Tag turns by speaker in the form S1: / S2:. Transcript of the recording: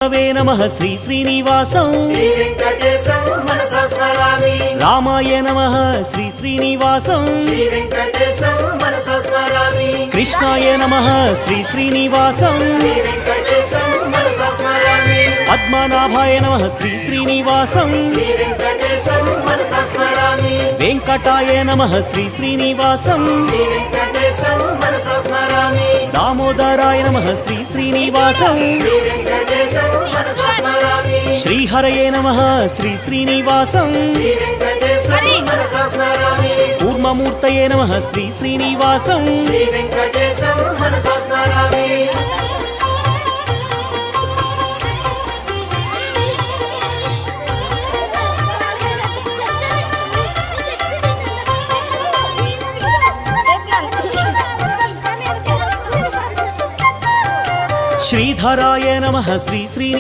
S1: नमः श्री श्रीनिवासं
S2: श्री वेंकटेशं मनसा स्मरामि।
S1: रामाय नमः श्री श्रीनिवासं
S2: श्री वेंकटेशं मनसा स्मरामि।
S1: कृष्णाय नमः श्री श्रीनिवासं
S2: श्री वेंकटेशं मनसा स्मरामि।
S1: पद्मनाभाय नमः श्री श्रीनिवासं
S2: श्री वेंकटेशं मनसा स्मरामि।
S1: वेंकटाय नमः श्री श्रीनिवासं
S2: श्री वेंकटेशं मनसा स्मरामि।
S1: दामोदराय नमः श्री श्रीनिवासं
S2: श्री वेंकटेशं मनसा स्मरामि।
S1: श्रीहरये नमः श्री श्रीनिवासं
S2: श्री वेंकटेशं मनसा स्मरामि।
S1: कूर्ममूर्तये नमः श्री श्रीनिवासं
S2: श्री वेंकटेशं मनसा स्मरामि।
S1: श्रीधराय नमः श्री श्री